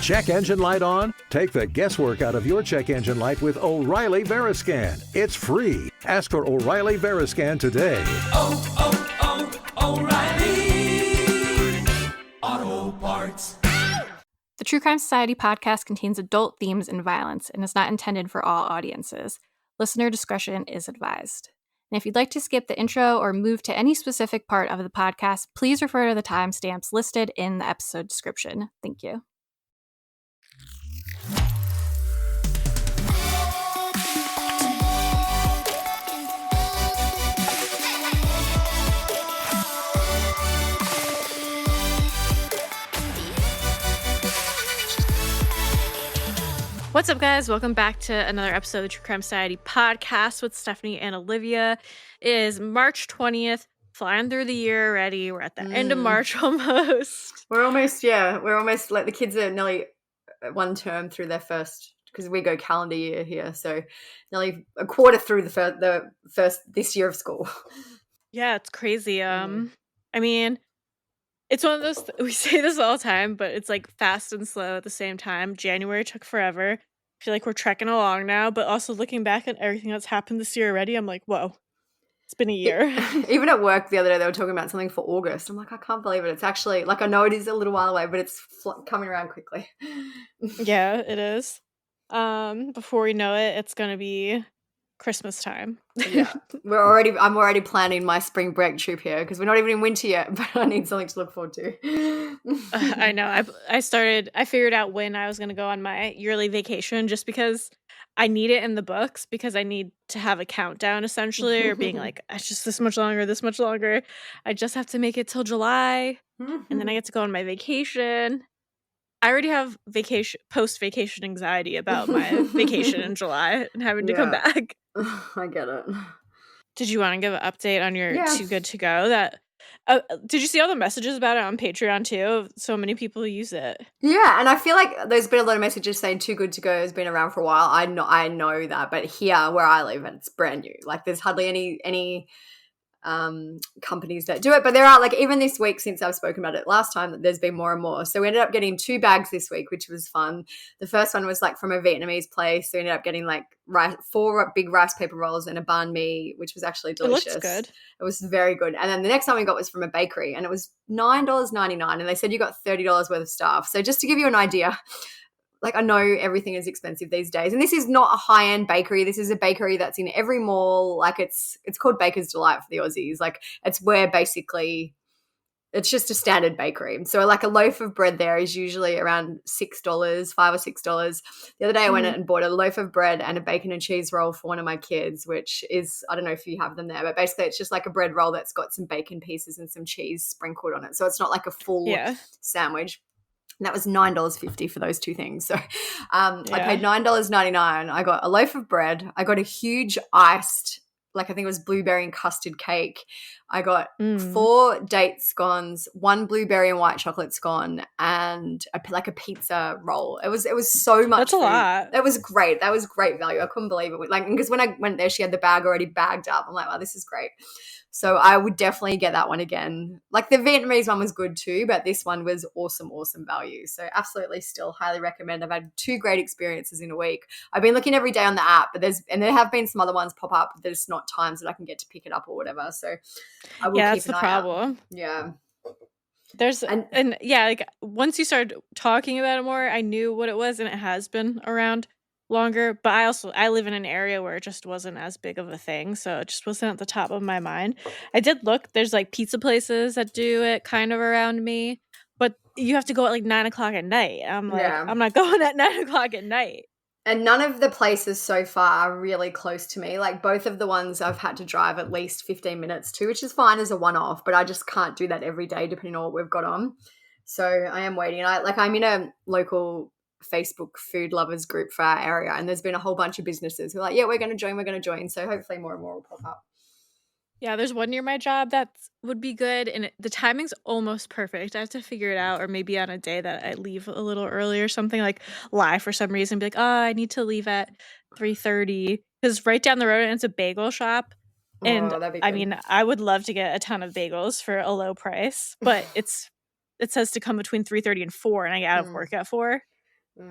Check engine light on? Take the guesswork out of your check engine light with O'Reilly Veriscan. It's free. Ask for O'Reilly Veriscan today. O'Reilly Auto Parts. The True Crime Society podcast contains adult themes and violence and is not intended for all audiences. Listener discretion is advised. And if you'd like to skip the intro or move to any specific part of the podcast, please refer to the timestamps listed in the episode description. Thank you. What's up, guys? Welcome back to another episode of the True Crime Society podcast with Stephanie and Olivia. It is March 20th, flying through the year already. We're at the end of March almost. We're almost like the kids are nearly one term through their first, because we go calendar year here, so nearly a quarter through the first this year of school. Yeah, it's crazy. I mean, it's one of those, we say this all the time, but it's like fast and slow at the same time. January took forever. I feel like we're trekking along now, but also looking back at everything that's happened this year already, I'm like, whoa, it's been a year. Even at work the other day, they were talking about something for August. I'm like, I can't believe it. It's actually, like, I know it is a little while away, but it's coming around quickly. Yeah, it is. Before we know it, it's going to be Christmas time. Yeah, I'm already planning my spring break trip here because we're not even in winter yet, but I need something to look forward to. I know. I figured out when I was going to go on my yearly vacation just because I need it in the books, because I need to have a countdown essentially, or being like, it's just this much longer. I just have to make it till July and then I get to go on my vacation. I already have post-vacation anxiety about my vacation in July and having to come back. I get it. Did you want to give an update on your Too Good To Go? Did you see all the messages about it on Patreon too? So many people use it. Yeah, and I feel like there's been a lot of messages saying Too Good To Go has been around for a while. I know that, but here where I live, it's brand new. Like, there's hardly any companies that do it, but there are, like, even this week, since I've spoken about it last time, there's been more and more. So we ended up getting 2 bags this week, which was fun. The first one was like from a Vietnamese place, so we ended up getting like 4 big rice paper rolls and a banh mi, which was actually delicious. It looks good. It was very good. And then the next one we got was from a bakery, and it was $9.99, and they said you got $30 worth of stuff. So just to give you an idea, like, I know everything is expensive these days, and this is not a high-end bakery. This is a bakery that's in every mall. Like, it's called Baker's Delight for the Aussies. Like, it's where basically it's just a standard bakery. So, like, a loaf of bread there is usually around $6, $5 or $6. The other day I went and bought a loaf of bread and a bacon and cheese roll for one of my kids, which is, I don't know if you have them there, but basically it's just like a bread roll that's got some bacon pieces and some cheese sprinkled on it. So it's not like a full sandwich. And that was $9.50 for those 2 things. So I paid $9.99. I got a loaf of bread. I got a huge iced, like, I think it was blueberry and custard cake. I got 4 date scones, 1 blueberry and white chocolate scone, and a pizza roll. It was so much. That's food. A lot. It was great. That was great value. I couldn't believe it. Like, because when I went there, she had the bag already bagged up. I'm like, wow, this is great. So I would definitely get that one again. Like, the Vietnamese one was good too, but this one was awesome value. So absolutely still highly recommend. I've had 2 great experiences in a week. I've been looking every day on the app, but there have been some other ones pop up. There's not times that I can get to pick it up or whatever. So I will keep that's an the eye problem. out. Yeah. There's and like, once you started talking about it more, I knew what it was, and it has been around longer, but I live in an area where it just wasn't as big of a thing, so it just wasn't at the top of my mind. I did look, there's like pizza places that do it kind of around me, but you have to go at like 9:00 at night. I'm like, I'm not going at 9:00 at night. And none of the places so far are really close to me. Like, both of the ones I've had to drive at least 15 minutes to, which is fine as a one-off, but I just can't do that every day depending on what we've got on. So I am waiting. I'm in a local Facebook food lovers group for our area, and there's been a whole bunch of businesses who are like, yeah, we're going to join. So hopefully more and more will pop up. Yeah, there's one near my job that would be good, and the timing's almost perfect. I have to figure it out, or maybe on a day that I leave a little early or something, like lie for some reason, be like, I need to leave at 3:30, because right down the road, and it's a bagel shop, and I mean, I would love to get a ton of bagels for a low price, but it says to come between 3:30 and 4, and I get out of work at 4.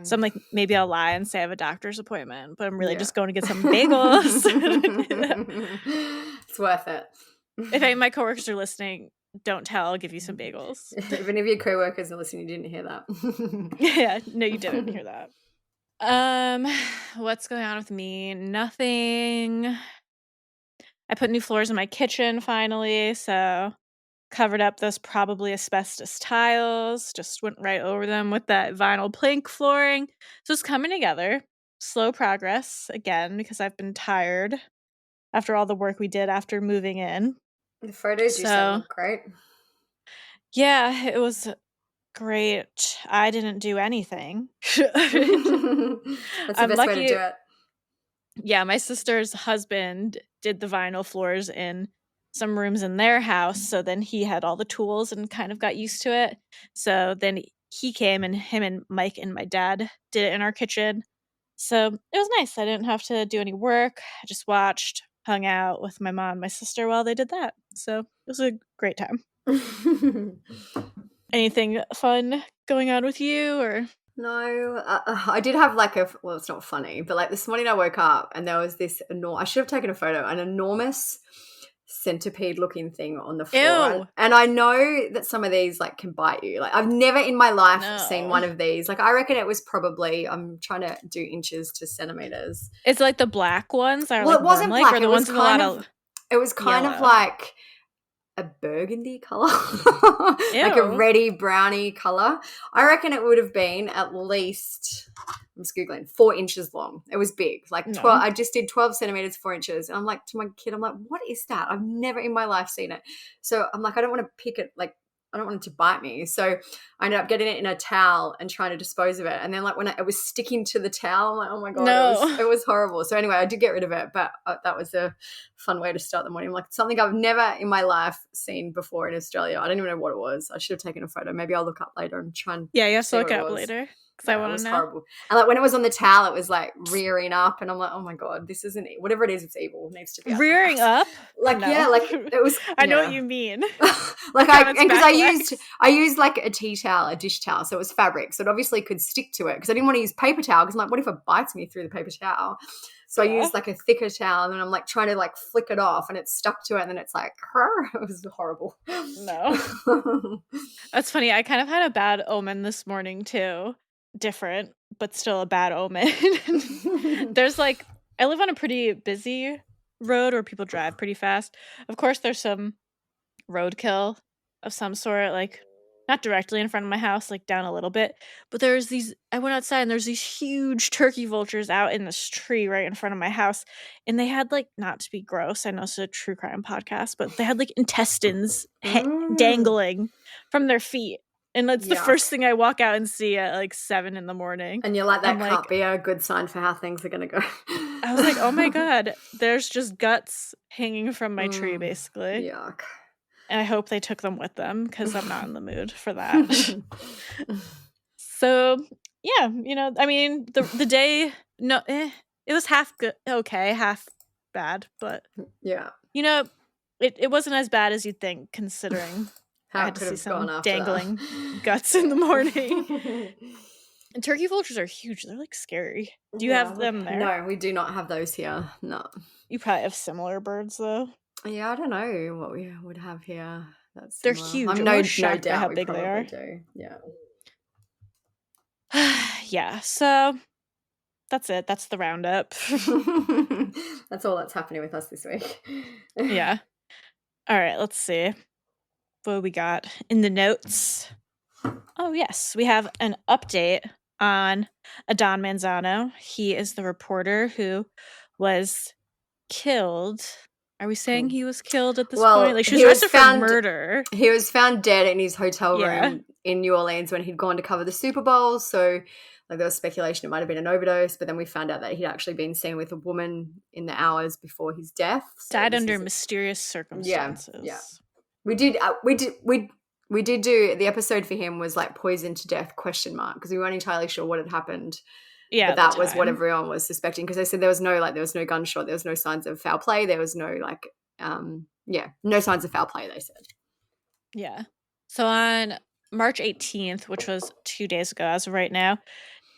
So I'm like, maybe I'll lie and say I have a doctor's appointment, but I'm really Yeah. just going to get some bagels. It's worth it. If any of my coworkers are listening, don't tell. I'll give you some bagels. If any of your co-workers are listening, you didn't hear that. Yeah, no, you didn't hear that. What's going on with me? Nothing. I put new floors in my kitchen finally, so covered up those probably asbestos tiles, just went right over them with that vinyl plank flooring. So it's coming together. Slow progress again because I've been tired after all the work we did after moving in. The photos you sent look great. Yeah, it was great. I didn't do anything. That's the best way to do it. Yeah, my sister's husband did the vinyl floors in some rooms in their house, so then he had all the tools and kind of got used to it. So then he came and him and Mike and my dad did it in our kitchen. So it was nice. I didn't have to do any work. I just watched, hung out with my mom and my sister while they did that. So it was a great time. Anything fun going on with you or? No, I did have well, it's not funny, but this morning I woke up and there was this I should have taken a photo, an enormous centipede looking thing on the floor. Ew. And I know that some of these can bite you. I've never in my life seen one of these. I reckon it was probably, I'm trying to do inches to centimeters. It's like the black ones are it wasn't black. or the ones with a lot of it was kind yellow. of like a burgundy color, like a reddy browny color. I reckon it would have been at least, I'm just Googling, 4 inches long. It was big, 12. I just did 12 centimeters, 4 inches. And I'm like, to my kid, I'm like, what is that? I've never in my life seen it. So I'm like, I don't want to pick it, I don't want it to bite me. So I ended up getting it in a towel and trying to dispose of it. And then when it was sticking to the towel, I'm like, oh my God, it was horrible. So anyway, I did get rid of it, but that was a fun way to start the morning. Something I've never in my life seen before in Australia. I don't even know what it was. I should have taken a photo. Maybe I'll look up later and try and you have to look up later. Because I want to know. Horrible. And when it was on the towel, it was rearing up, and I'm like, oh my God, this isn't whatever it is. It's evil. It needs to be rearing up. It was. I know what you mean. Because I used a tea towel, a dish towel, so it was fabric, so it obviously could stick to it. Because I didn't want to use paper towel. Because I'm like, what if it bites me through the paper towel? So I used a thicker towel, and then I'm trying to flick it off, and it stuck to it, and then it's it was horrible. No, that's funny. I kind of had a bad omen this morning too. Different, but still a bad omen. There's I live on a pretty busy road where people drive pretty fast. Of course, there's some roadkill of some sort, not directly in front of my house, down a little bit. But I went outside and there's these huge turkey vultures out in this tree right in front of my house. And they had not to be gross, I know it's a true crime podcast, but they had intestines dangling from their feet. And that's the first thing I walk out and see at 7 in the morning. And you're like, that can't be a good sign for how things are going to go. I was like, oh my God, there's just guts hanging from my tree, basically. Yuck. And I hope they took them with them because I'm not in the mood for that. So, yeah, the day, it was half good, okay, half bad. But, yeah, it wasn't as bad as you'd think considering I had to see some dangling guts in the morning. And turkey vultures are huge. They're scary. Do you have them there? No, we do not have those here. No. You probably have similar birds though. Yeah, I don't know what we would have here. They're huge. I'm no doubt how big they are. Do. Yeah. Yeah. So that's it. That's the roundup. That's all that's happening with us this week. Yeah. All right. Let's see. What we got in the notes? Oh, yes. We have an update on Adan Manzano. He is the reporter who was killed. Are we saying he was killed at this point? She was arrested for murder. He was found dead in his hotel room in New Orleans when he'd gone to cover the Super Bowl. So there was speculation it might have been an overdose, but then we found out that he'd actually been seen with a woman in the hours before his death. So died under mysterious circumstances. Yeah. We did do the episode for him was poisoned to death ? Because we weren't entirely sure what had happened. Yeah, but that was what everyone was suspecting because they said there was no gunshot, there was no signs of foul play, there was no no signs of foul play. They said. Yeah. So on March 18th, which was 2 days ago, as of right now,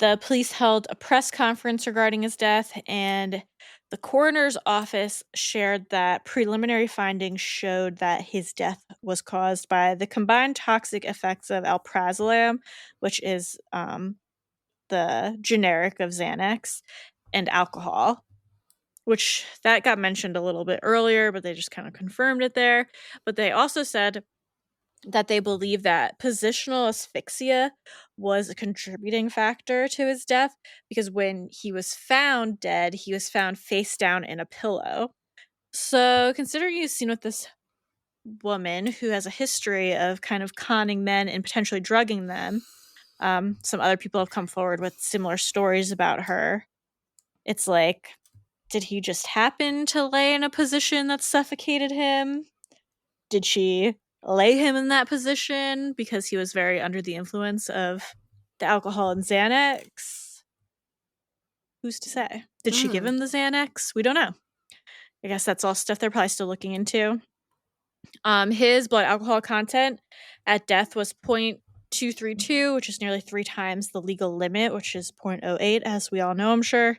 The police held a press conference regarding his death, and the coroner's office shared that preliminary findings showed that his death was caused by the combined toxic effects of alprazolam, which is the generic of Xanax, and alcohol, which that got mentioned a little bit earlier, but they just kind of confirmed it there. But they also said that they believe that positional asphyxia was a contributing factor to his death, because when he was found dead, he was found face down in a pillow. So considering you've seen with this woman who has a history of kind of conning men and potentially drugging them, some other people have come forward with similar stories about her. It's like, did he just happen to lay in a position that suffocated him? Did she lay him in that position because he was very under the influence of the alcohol and Xanax? Who's to say? Did she give him the Xanax? We don't know. I guess that's all stuff they're probably still looking into. His blood alcohol content at death was 0.232, which is nearly 3 times the legal limit, which is 0.08, as we all know, I'm sure.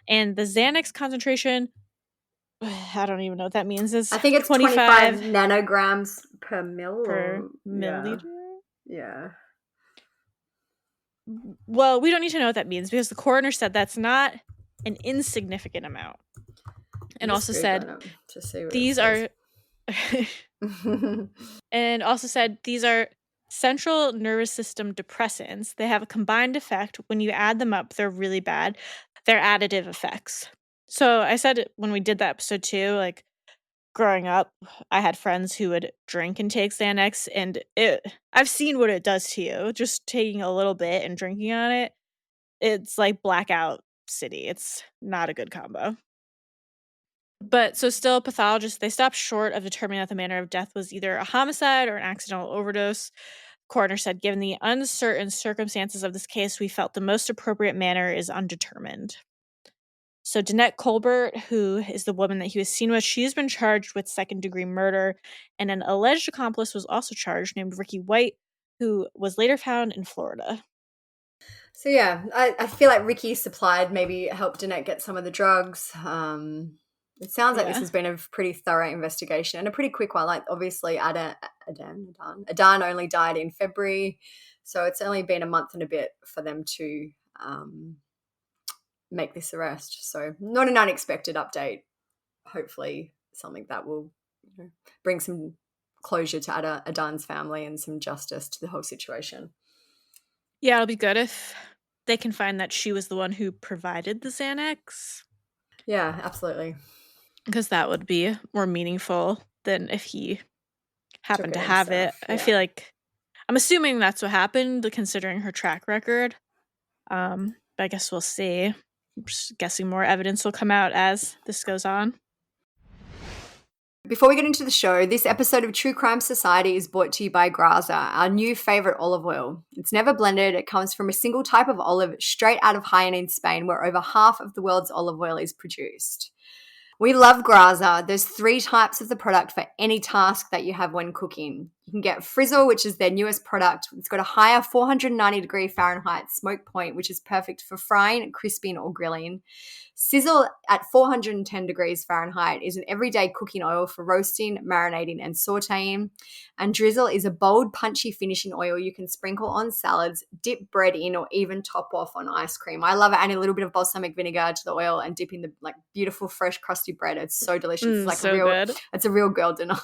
And the Xanax concentration, I don't even know what that means, is I think it's 25 nanograms per mil per milliliter. Yeah. Well, we don't need to know what that means because the coroner said that's not an insignificant amount. And also said these are and also said these are central nervous system depressants. They have a combined effect. When you add them up, they're really bad. They're additive effects. So I said when we did that episode too, like growing up, I had friends who would drink and take Xanax, and I've seen what it does to you. Just taking a little bit and drinking on it, it's like blackout city. It's not a good combo. But so still, pathologists, they stopped short of determining that the manner of death was either a homicide or an accidental overdose. Coroner said, given the uncertain circumstances of this case, we felt the most appropriate manner is undetermined. So Danette Colbert, who is the woman that he was seen with, she's been charged with second-degree murder, and an alleged accomplice was also charged, named Ricky White, who was later found in Florida. So yeah, I feel like Ricky supplied, maybe helped Danette get some of the drugs. It sounds like this has been a pretty thorough investigation and a pretty quick one. Like obviously Adan only died in February, so it's only been a month and a bit for them to make this arrest. So not an unexpected update. Hopefully something that will bring some closure to Adan's family and some justice to the whole situation. Yeah, it'll be good if they can find that she was the one who provided the Xanax. Yeah, absolutely. Because that would be more meaningful than if he happened to have it. Yeah. I feel like, I'm assuming that's what happened, considering her track record. But I guess we'll see. I'm just guessing more evidence will come out as this goes on. Before we get into the show, this episode of True Crime Society is brought to you by Graza, our new favorite olive oil. It's never blended. It comes from a single type of olive straight out of Jaén in Spain, where over half of the world's olive oil is produced. We love Graza. There's 3 types of the product for any task that you have when cooking. You can get Frizzle, which is their newest product. It's got a higher 490 Fahrenheit smoke point, which is perfect for frying, crisping, or grilling. Sizzle at 410 degrees Fahrenheit is an everyday cooking oil for roasting, marinating, and sauteing. And Drizzle is a bold, punchy finishing oil you can sprinkle on salads, dip bread in, or even top off on ice cream. I love it. Adding a little bit of balsamic vinegar to the oil and dipping the beautiful, fresh, crusty bread. It's so delicious. It's so good. It's a real girl dinner.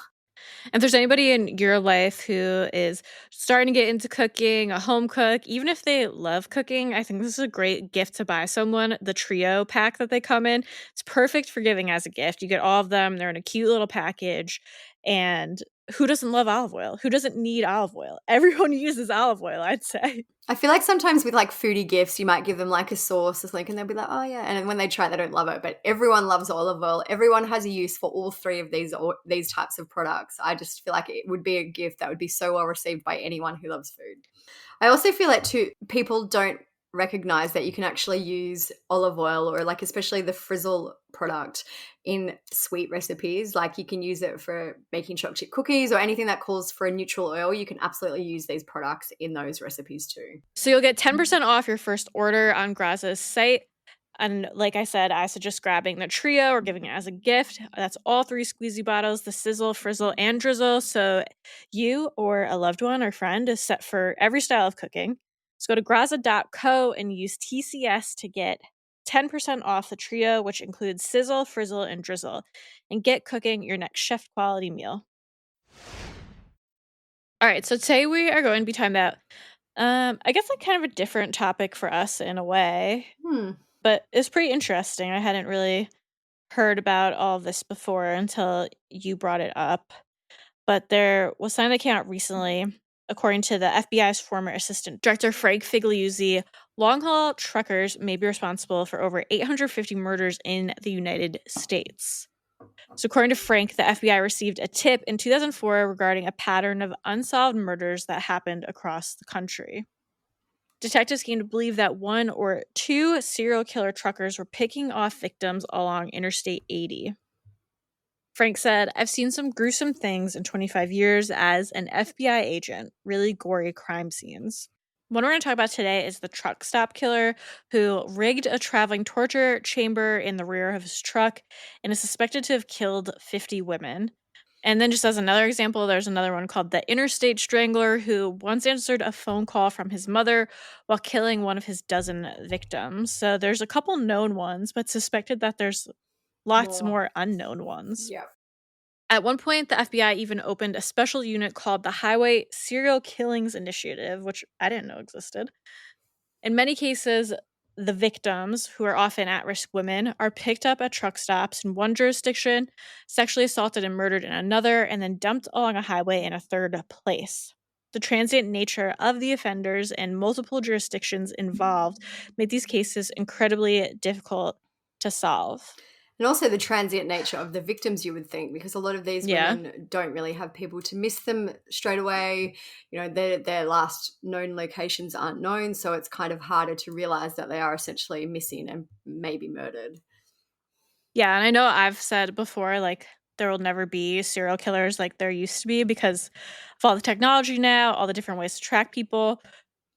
If there's anybody in your life who is starting to get into cooking, a home cook, even if they love cooking, I think this is a great gift to buy someone. The trio pack that they come in, it's perfect for giving as a gift. You get all of them. They're in a cute little package. And who doesn't love olive oil? Who doesn't need olive oil? Everyone uses olive oil, I'd say. I feel like sometimes with foodie gifts, you might give them a sauce or something and they'll be like, oh yeah. And when they try it, they don't love it. But everyone loves olive oil. Everyone has a use for all 3 of these types of products. I just feel like it would be a gift that would be so well received by anyone who loves food. I also feel like too, people don't recognize that you can actually use olive oil, or like especially the frizzle product, in sweet recipes. Like you can use it for making chocolate chip cookies or anything that calls for a neutral oil. You can absolutely use these products in those recipes too. So you'll get 10% off your first order on Graza's site. And like I said, I suggest grabbing the trio or giving it as a gift. That's all 3 squeezy bottles, the sizzle, frizzle, and drizzle. So you or a loved one or friend is set for every style of cooking. So go to graza.co and use TCS to get 10% off the trio, which includes sizzle, frizzle, and drizzle. And get cooking your next chef quality meal. All right, so today we are going to be talking about, I guess, like kind of a different topic for us in a way. But it's pretty interesting. I hadn't really heard about all this before until you brought it up. But there was something that came out recently. According to the FBI's former assistant director, Frank Figliuzzi, long-haul truckers may be responsible for over 850 murders in the United States. So according to Frank, the FBI received a tip in 2004 regarding a pattern of unsolved murders that happened across the country. Detectives came to believe that 1 or 2 serial killer truckers were picking off victims along Interstate 80. Frank said, "I've seen some gruesome things in 25 years as an FBI agent, really gory crime scenes." What we're going to talk about today is the truck stop killer who rigged a traveling torture chamber in the rear of his truck and is suspected to have killed 50 women. And then just as another example, there's another one called the Interstate Strangler who once answered a phone call from his mother while killing one of his dozen victims. So there's a couple known ones, but suspected that there's lots more unknown ones. Yeah. At one point, the FBI even opened a special unit called the Highway Serial Killings Initiative, which I didn't know existed. In many cases, the victims, who are often at-risk women, are picked up at truck stops in one jurisdiction, sexually assaulted and murdered in another, and then dumped along a highway in a third place. The transient nature of the offenders and multiple jurisdictions involved made these cases incredibly difficult to solve. And also the transient nature of the victims, you would think, because a lot of these women don't really have people to miss them straight away. You know, their last known locations aren't known, so it's kind of harder to realize that they are essentially missing and maybe murdered. Yeah, and I know I've said before, like, there will never be serial killers like there used to be because of all the technology now, all the different ways to track people.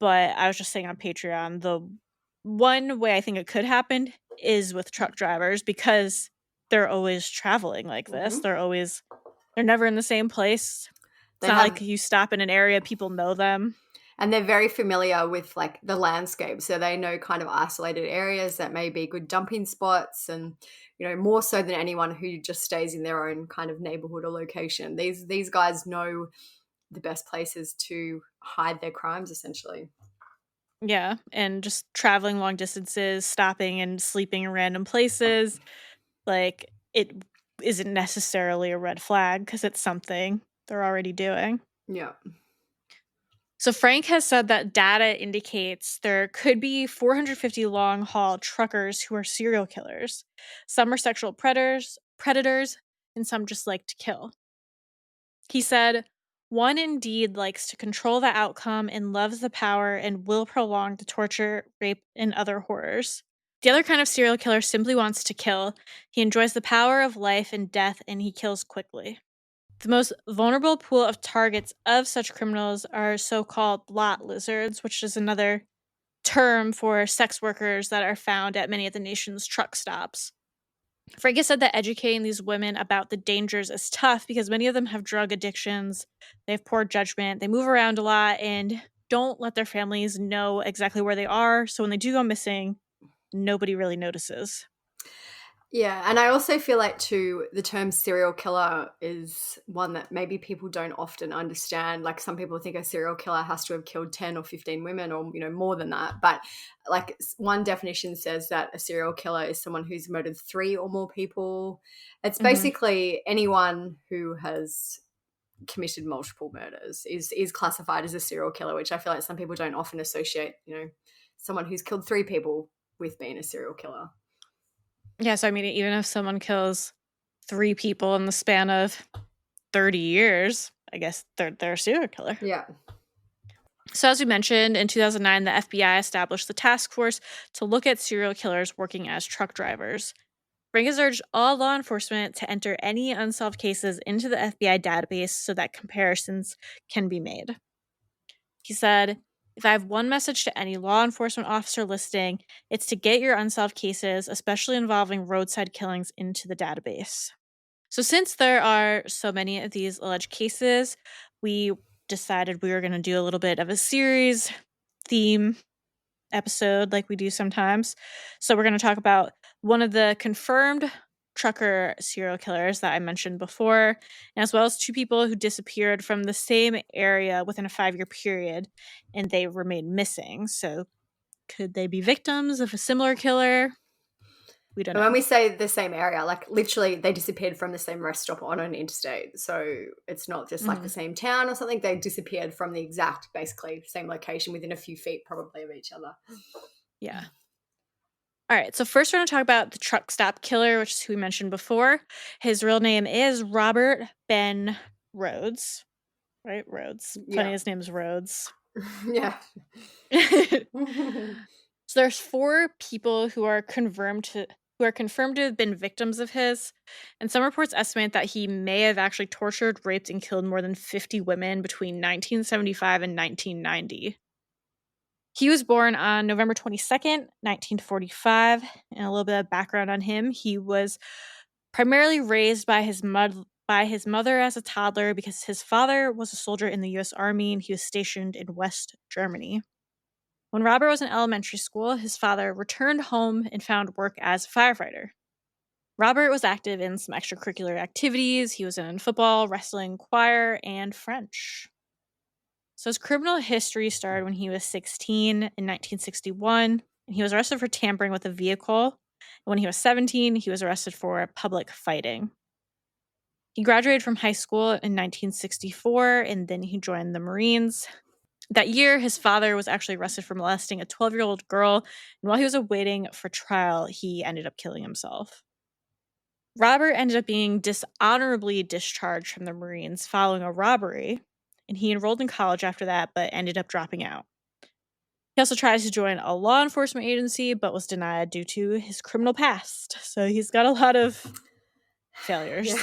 But I was just saying on Patreon, the one way I think it could happen is with truck drivers because they're always traveling like this. They're never in the same place. It's not like you stop in an area, people know them. And they're very familiar with like the landscape. So they know kind of isolated areas that may be good dumping spots, and, you know, more so than anyone who just stays in their own kind of neighborhood or location. These guys know the best places to hide their crimes, essentially. Yeah, and just traveling long distances, stopping and sleeping in random places, like, it isn't necessarily a red flag because it's something they're already doing. Yeah. So Frank has said that data indicates there could be 450 long-haul truckers who are serial killers. Some are sexual predators, and some just like to kill. He said, "One indeed likes to control the outcome and loves the power and will prolong the torture, rape, and other horrors. The other kind of serial killer simply wants to kill. He enjoys the power of life and death, and he kills quickly. The most vulnerable pool of targets of such criminals are so-called lot lizards," which is another term for sex workers that are found at many of the nation's truck stops. Frank has said that educating these women about the dangers is tough because many of them have drug addictions, they have poor judgment, they move around a lot, and don't let their families know exactly where they are. So when they do go missing, nobody really notices. Yeah, and I also feel like too, the term serial killer is one that maybe people don't often understand. Like some people think a serial killer has to have killed 10 or 15 women or, you know, more than that. But like one definition says that a serial killer is someone who's murdered 3 or more people. It's basically anyone who has committed multiple murders is classified as a serial killer, which I feel like some people don't often associate, you know, someone who's killed 3 people with being a serial killer. Yeah, so I mean, even if someone kills 3 people in the span of 30 years, I guess they're a serial killer. Yeah. So as we mentioned, in 2009, the FBI established the task force to look at serial killers working as truck drivers. Frank has urged all law enforcement to enter any unsolved cases into the FBI database so that comparisons can be made. He said, if I have one message to any law enforcement officer listening, it's to get your unsolved cases, especially involving roadside killings, into the database. So since there are so many of these alleged cases, we decided we were going to do a little bit of a series theme episode like we do sometimes. So we're going to talk about one of the confirmed trucker serial killers that I mentioned before, as well as two people who disappeared from the same area within a 5-year period and they remain missing. So could they be victims of a similar killer? We don't And know. when we say the same area, like literally they disappeared from the same rest stop on an interstate. So it's not just like the same town or something. They disappeared from the exact, basically, same location within a few feet probably of each other. Yeah. All right, so first we're going to talk about the truck stop killer, which is who we mentioned before. His real name is Robert Ben Rhoades, right? Rhoades. Funny, Yeah. his name's Rhoades. Yeah. So there's 4 people who are confirmed to have been victims of his, and some reports estimate that he may have actually tortured, raped, and killed more than 50 women between 1975 and 1990. He was born on November 22nd, 1945, and a little bit of background on him. He was primarily raised by his mother as a toddler because his father was a soldier in the U.S. Army and he was stationed in West Germany. When Robert was in elementary school, his father returned home and found work as a firefighter. Robert was active in some extracurricular activities. He was in football, wrestling, choir, and French. So his criminal history started when he was 16 in 1961, and he was arrested for tampering with a vehicle. And when he was 17, he was arrested for public fighting. He graduated from high school in 1964, and then he joined the Marines. That year, his father was actually arrested for molesting a 12-year-old girl, and while he was awaiting for trial, he ended up killing himself. Robert ended up being dishonorably discharged from the Marines following a robbery, and he enrolled in college after that, but ended up dropping out. He also tried to join a law enforcement agency, but was denied due to his criminal past. So he's got a lot of failures. Yeah.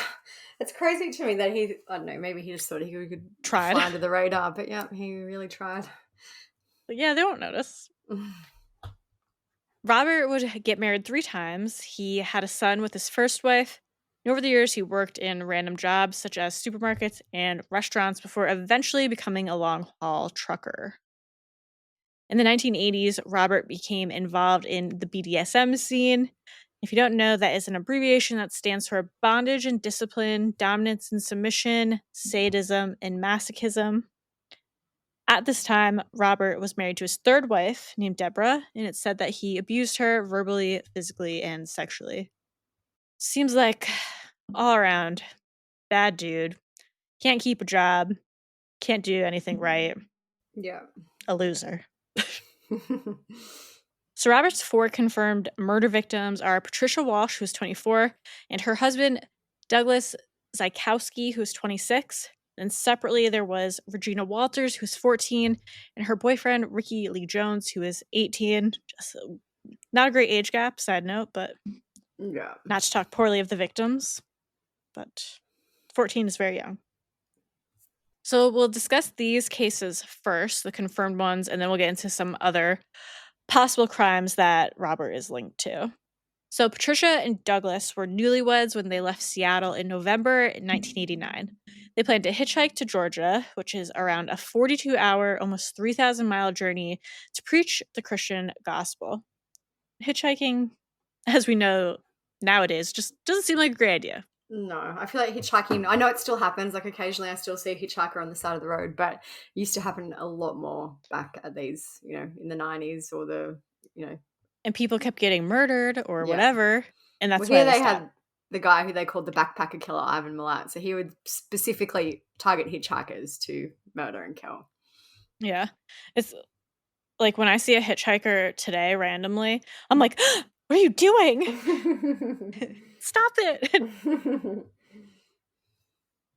It's crazy to me that he, I don't know, maybe he just thought he could Tried. fly under the radar, but yeah, he really tried. But yeah, they won't notice. Robert would get married 3 times. He had a son with his first wife. And over the years, he worked in random jobs such as supermarkets and restaurants before eventually becoming a long-haul trucker. In the 1980s, Robert became involved in the BDSM scene. If you don't know, that is an abbreviation that stands for bondage and discipline, dominance and submission, sadism, and masochism. At this time, Robert was married to his 3rd wife, named Deborah, and it's said that he abused her verbally, physically, and sexually. Seems like all around bad dude. Can't keep a job. Can't do anything right. Yeah. A loser. So Robert's 4 confirmed murder victims are Patricia Walsh, who's 24, and her husband, Douglas Zykowski, who's 26. And separately, there was Regina Walters, who's 14, and her boyfriend, Ricky Lee Jones, who is 18. Just not a great age gap, side note, but Yeah. not to talk poorly of the victims. But 14 is very young. So we'll discuss these cases first, the confirmed ones, and then we'll get into some other possible crimes that Robert is linked to. So Patricia and Douglas were newlyweds when they left Seattle in November 1989. They planned to hitchhike to Georgia, which is around a 42-hour, almost 3,000-mile journey to preach the Christian gospel. Hitchhiking, as we know nowadays, just doesn't seem like a great idea. No, I feel like hitchhiking, I know it still happens. Like occasionally I still see a hitchhiker on the side of the road, but it used to happen a lot more back at these, in the 90s or And people kept getting murdered or Yeah. whatever. And that's well, why here they they stopped. had the guy who they called the backpacker killer, Ivan Milat. So he would specifically target hitchhikers to murder and kill. Yeah. It's like when I see a hitchhiker today randomly, I'm like, what are you doing? Stop it.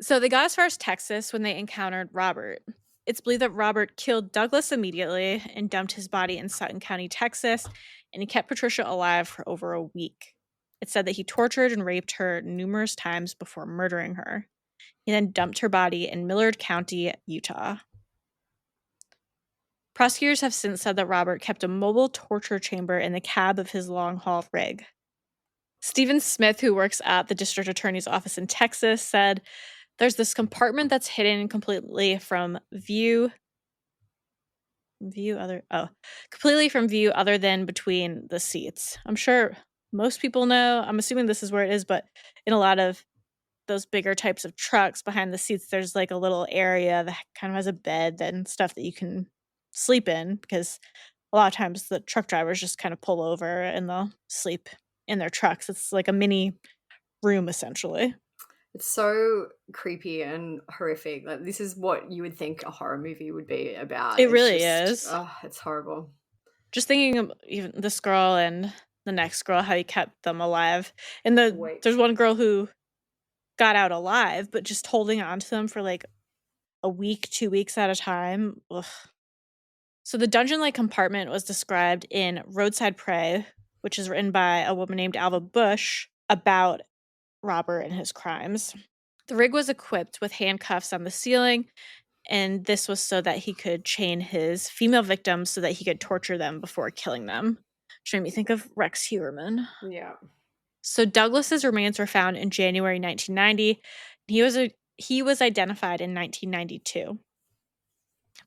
So they got as far as Texas when they encountered Robert. It's believed that Robert killed Douglas immediately and dumped his body in Sutton County, Texas, and he kept Patricia alive for over a week. It's said that he tortured and raped her numerous times before murdering her. He then dumped her body in Millard County, Utah. Prosecutors have since said that Robert kept a mobile torture chamber in the cab of his long-haul rig. Stephen Smith, who works at the district attorney's office in Texas, said, "There's this compartment that's hidden completely from view other than between the seats." I'm sure most people know. I'm assuming this is where it is, but in a lot of those bigger types of trucks, behind the seats, there's like a little area that kind of has a bed and stuff that you can sleep in, because a lot of times the truck drivers just kind of pull over and they'll sleep in their trucks. It's like a mini room, essentially. It's so creepy and horrific. Like, this is what you would think a horror movie would be about. It It's really just, is. Oh, it's horrible. Just thinking of even this girl and the next girl, how he kept them alive. And Wait. there's one girl who got out alive, but just holding on to them for like a week, 2 weeks at a time. Ugh. So the dungeon-like compartment was described in Roadside Prey, which is written by a woman named Alva Bush, about Robert and his crimes. The rig was equipped with handcuffs on the ceiling, and this was so that he could chain his female victims so that he could torture them before killing them, which made me think of Rex Heuermann. Yeah. So Douglas's remains were found in January 1990. He was identified in 1992.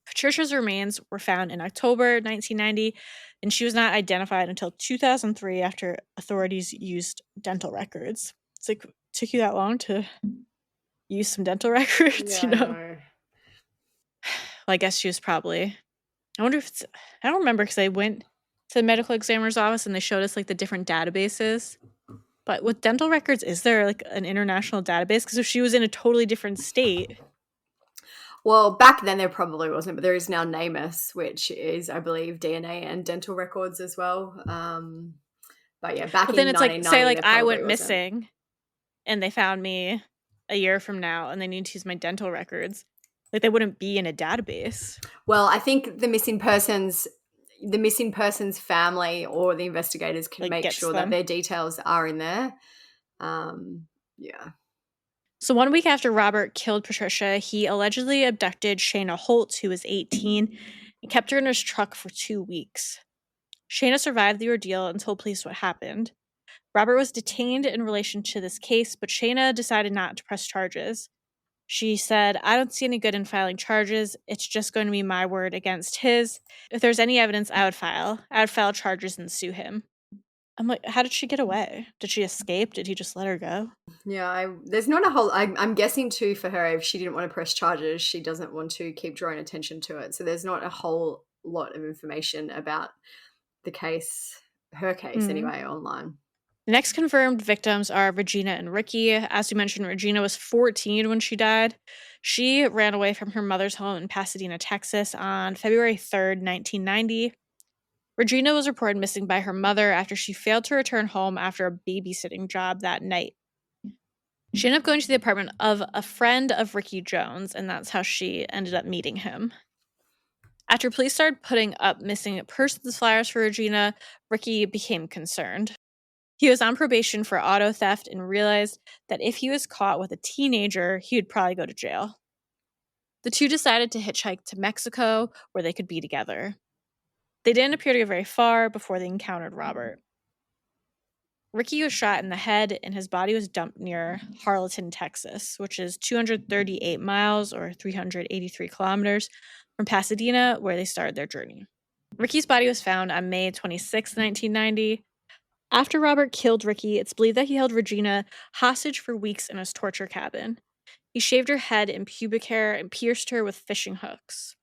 Patricia's remains were found in October 1990, and she was not identified until 2003 after authorities used dental records. It's like, took you that long to use some dental records, Yeah, you know? I know. Well, I guess she was probably, I wonder if it's, I don't remember, because I went to the medical examiner's office and they showed us like the different databases. But with dental records, is there like an international database? Because if she was in a totally different state. Well, back then there probably wasn't, but there is now NamUs, which is, I believe, DNA and dental records as well. But yeah, back But then in it's like, 1990, say like there I probably went wasn't. missing and they found me a year from now and they need to use my dental records. Like, they wouldn't be in a database. Well, I think the missing person's family or the investigators can Like, make gets sure them. that their details are in there. Yeah. So 1 week after Robert killed Patricia, he allegedly abducted Shayna Holt, who was 18, and kept her in his truck for 2 weeks. Shayna survived the ordeal and told police what happened. Robert was detained in relation to this case, but Shayna decided not to press charges. She said, "I don't see any good in filing charges. It's just going to be my word against his. If there's any evidence, I would file charges and sue him." I'm like, how did she get away? Did she escape? Did he just let her go? Yeah, there's not a whole. I'm guessing too, for her, if she didn't want to press charges, she doesn't want to keep drawing attention to it. So there's not a whole lot of information about the case, her case anyway, online. The next confirmed victims are Regina and Ricky. As you mentioned, Regina was 14 when she died. She ran away from her mother's home in Pasadena, Texas on February 3rd, 1990. Regina was reported missing by her mother after she failed to return home after a babysitting job that night. She ended up going to the apartment of a friend of Ricky Jones, and that's how she ended up meeting him. After police started putting up missing persons flyers for Regina, Ricky became concerned. He was on probation for auto theft and realized that if he was caught with a teenager, he would probably go to jail. The two decided to hitchhike to Mexico, where they could be together. They didn't appear to go very far before they encountered Robert. Ricky was shot in the head, and his body was dumped near Harleton, Texas, which is 238 miles or 383 kilometers from Pasadena, where they started their journey. Ricky's body was found on May 26, 1990. After Robert killed Ricky, it's believed that he held Regina hostage for weeks in his torture cabin. He shaved her head and pubic hair and pierced her with fishing hooks.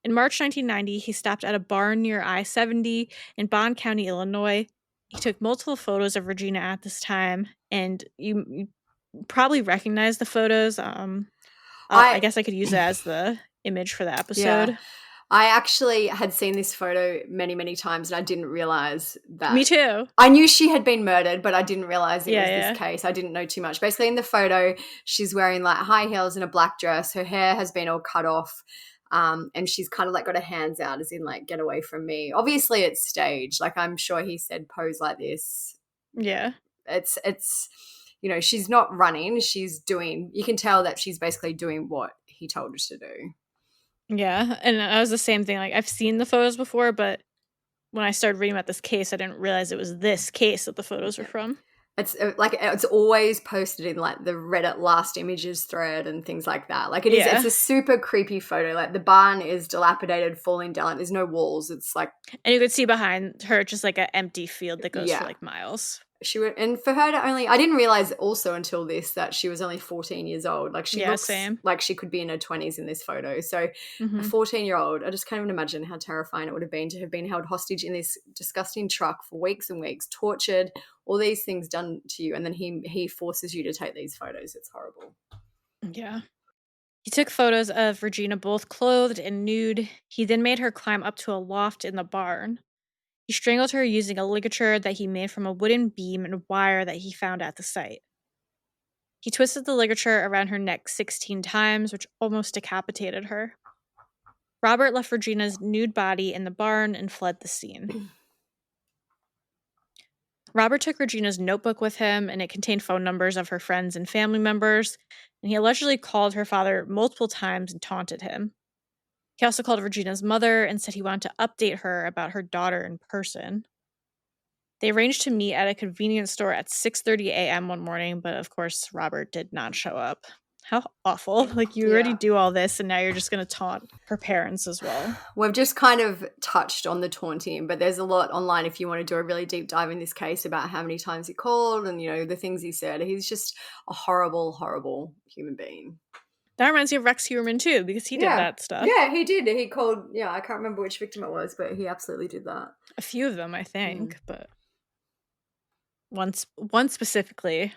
In March 1990, he stopped at a barn near I-70 in Bond County, Illinois. He took multiple photos of Regina at this time, and you probably recognize the photos. I guess I could use it as the image for the episode. Yeah. I actually had seen this photo many, many times, and I didn't realize that. Me too. I knew she had been murdered, but I didn't realize it was Yeah. this case. I didn't know too much. Basically, in the photo, she's wearing like high heels and a black dress. Her hair has been all cut off. And she's kind of like got her hands out as in like, get away from me. Obviously it's staged. Like I'm sure he said pose like this. Yeah. It's she's not running. She's doing, you can tell that she's basically doing what he told her to do. Yeah. And I was the same thing. Like I've seen the photos before, but when I started reading about this case, I didn't realize it was this case that the photos were from. It's like it's always posted in like the Reddit last images thread and things like that. Like it's a super creepy photo. Like the barn is dilapidated, falling down. There's no walls. It's like, and you could see behind her just like an empty field that goes for like miles. And for her to only, I didn't realize also until this that she was only 14 years old. Like she looks like she could be in her 20s in this photo. So a 14-year-old, I just can't even imagine how terrifying it would have been to have been held hostage in this disgusting truck for weeks and weeks, tortured, all these things done to you, and then he forces you to take these photos. It's horrible. Yeah. He took photos of Regina both clothed and nude. He then made her climb up to a loft in the barn. He strangled her using a ligature that he made from a wooden beam and wire that he found at the site. He twisted the ligature around her neck 16 times, which almost decapitated her. Robert left Regina's nude body in the barn and fled the scene. Robert took Regina's notebook with him, and it contained phone numbers of her friends and family members, and he allegedly called her father multiple times and taunted him. He also called Regina's mother and said he wanted to update her about her daughter in person. They arranged to meet at a convenience store at 6:30 a.m. one morning, but of course, Robert did not show up. How awful. Like, you already do all this, and now you're just going to taunt her parents as well. We've just kind of touched on the taunting, but there's a lot online if you want to do a really deep dive in this case about how many times he called and, the things he said. He's just a horrible, horrible human being. That reminds me of Rex Heuermann, too, because he did that stuff. Yeah, he did. He called, I can't remember which victim it was, but he absolutely did that. A few of them, I think, but one specifically,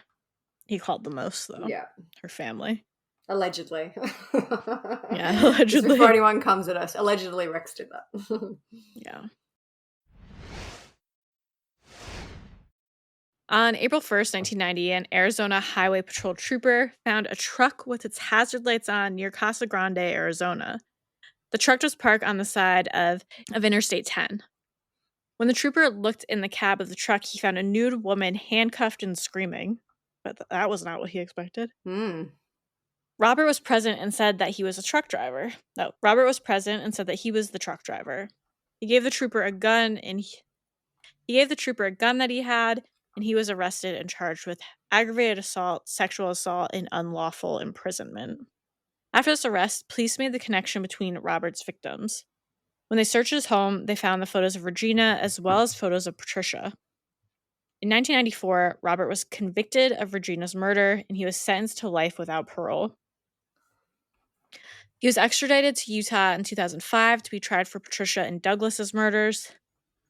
he called the most, though. Yeah. Her family. Allegedly. Yeah, allegedly. Just before anyone comes at us, allegedly Rex did that. Yeah. On April 1st, 1990, an Arizona Highway Patrol trooper found a truck with its hazard lights on near Casa Grande, Arizona. The truck was parked on the side of Interstate 10. When the trooper looked in the cab of the truck, he found a nude woman handcuffed and screaming. But that was not what he expected. Robert was present and said that he was a truck driver. No, Robert was present and said that he was the truck driver. He gave the trooper a gun, and he gave the trooper a gun that he had, and he was arrested and charged with aggravated assault, sexual assault, and unlawful imprisonment. After this arrest, police made the connection between Robert's victims. When they searched his home, they found the photos of Regina as well as photos of Patricia. In 1994, Robert was convicted of Regina's murder, and he was sentenced to life without parole. He was extradited to Utah in 2005 to be tried for Patricia and Douglas's murders.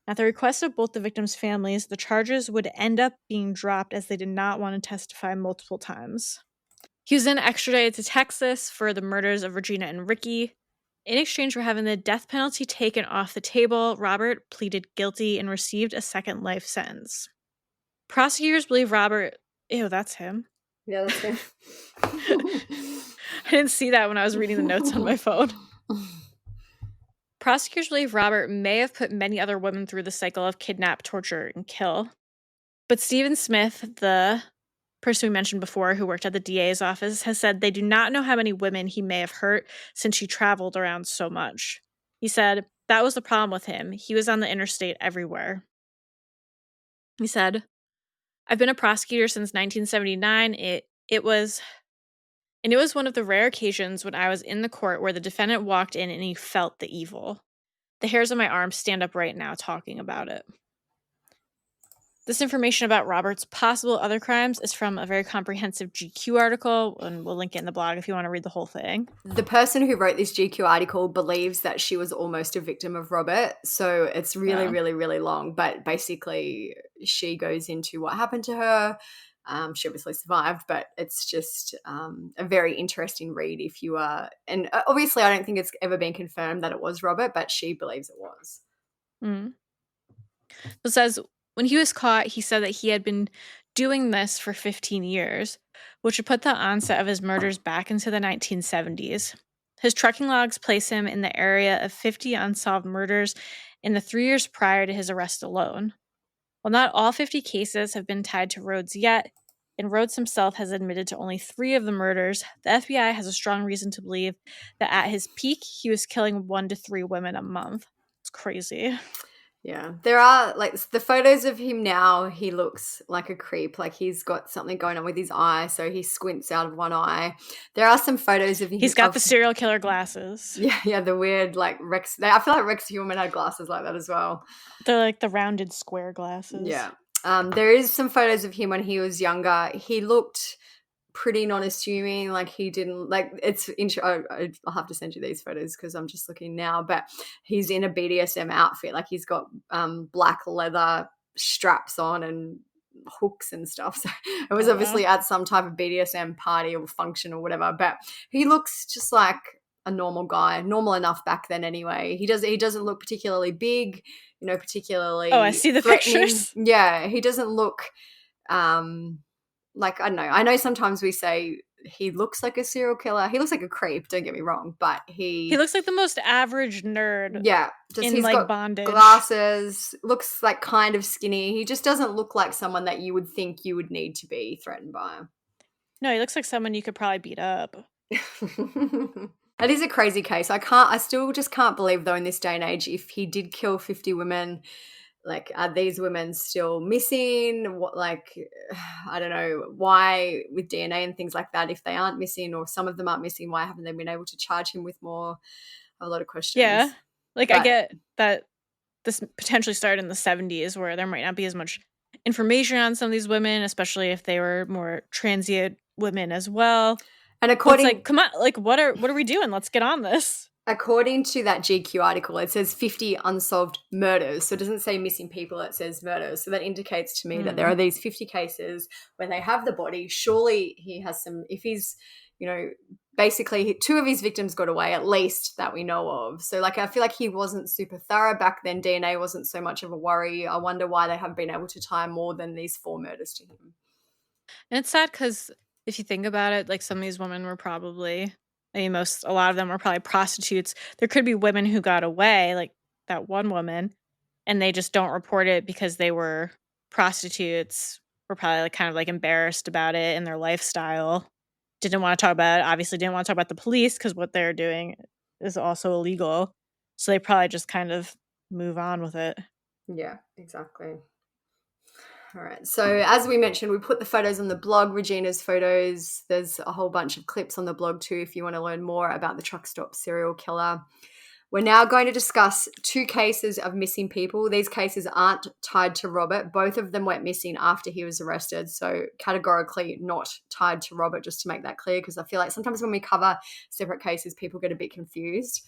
At the request of both the victims' families, the charges would end up being dropped as they did not want to testify multiple times. He was then extradited to Texas for the murders of Regina and Ricky. In exchange for having the death penalty taken off the table, Robert pleaded guilty and received a second life sentence. Prosecutors believe Robert... Ew, that's him. Yeah, that's him. I didn't see that when I was reading the notes on my phone. Prosecutors believe Robert may have put many other women through the cycle of kidnap, torture, and kill. But Stephen Smith, the person we mentioned before who worked at the DA's office, has said they do not know how many women he may have hurt since he traveled around so much. He said, that was the problem with him. He was on the interstate everywhere. He said, I've been a prosecutor since 1979. It was one of the rare occasions when I was in the court where the defendant walked in and he felt the evil. The hairs on my arms stand up right now talking about it. This information about Robert's possible other crimes is from a very comprehensive GQ article, and we'll link it in the blog if you want to read the whole thing. The person who wrote this GQ article believes that she was almost a victim of Robert, so it's really, really, really long. But basically, she goes into what happened to her. She obviously survived, but it's just a very interesting read if you are... And obviously, I don't think it's ever been confirmed that it was Robert, but she believes it was. It says... When he was caught, he said that he had been doing this for 15 years, which would put the onset of his murders back into the 1970s. His trucking logs place him in the area of 50 unsolved murders in the 3 years prior to his arrest alone. While not all 50 cases have been tied to Rhoades yet, and Rhoades himself has admitted to only 3 of the murders, the FBI has a strong reason to believe that at his peak, he was killing 1 to 3 women a month. It's crazy. Yeah, there are like the photos of him now. He looks like a creep, like he's got something going on with his eye, so he squints out of one eye. There are some photos of him. He's got the serial killer glasses. Yeah, the weird like Rex. I feel like Rex Heuermann had glasses like that as well. They're like the rounded square glasses. Yeah, there is some photos of him when he was younger. He looked pretty non-assuming, like he didn't like it's I'll have to send you these photos because I'm just looking now, but he's in a BDSM outfit, like he's got black leather straps on and hooks and stuff, so it was obviously at some type of BDSM party or function or whatever, but he looks just like a normal guy, normal enough back then anyway. He doesn't look particularly big, particularly I see the pictures. Yeah, he doesn't look like, I don't know. I know sometimes we say he looks like a serial killer. He looks like a creep, don't get me wrong, but he looks like the most average nerd. Yeah, just in he's like got bondage. Glasses, looks like kind of skinny. He just doesn't look like someone that you would think you would need to be threatened by. No, he looks like someone you could probably beat up. That is a crazy case. I still just can't believe though in this day and age, if he did kill 50 women, like, are these women still missing? What, like, I don't know why with DNA and things like that, if they aren't missing or some of them aren't missing, why haven't they been able to charge him with more? A lot of questions. Yeah. Like, I get that this potentially started in the 70s where there might not be as much information on some of these women, especially if they were more transient women as well. And according, it's like, come on, like, what are we doing? Let's get on this. According to that GQ article, it says 50 unsolved murders. So it doesn't say missing people, it says murders. So that indicates to me that there are these 50 cases where they have the body. Surely he has some, if he's, basically 2 of his victims got away, at least that we know of. So like, I feel like he wasn't super thorough back then. DNA wasn't so much of a worry. I wonder why they haven't been able to tie more than these 4 murders to him. And it's sad because if you think about it, like some of these women were probably, a lot of them were probably prostitutes. There could be women who got away, like that one woman, and they just don't report it because they were prostitutes, were probably like kind of like embarrassed about it and their lifestyle. Didn't want to talk about it. Obviously didn't want to talk about the police because what they're doing is also illegal. So they probably just kind of move on with it. Yeah, exactly. All right. So as we mentioned, we put the photos on the blog, Regina's photos. There's a whole bunch of clips on the blog too if you want to learn more about the truck stop serial killer. We're now going to discuss 2 cases of missing people. These cases aren't tied to Robert. Both of them went missing after he was arrested. So categorically not tied to Robert, just to make that clear, because I feel like sometimes when we cover separate cases, people get a bit confused.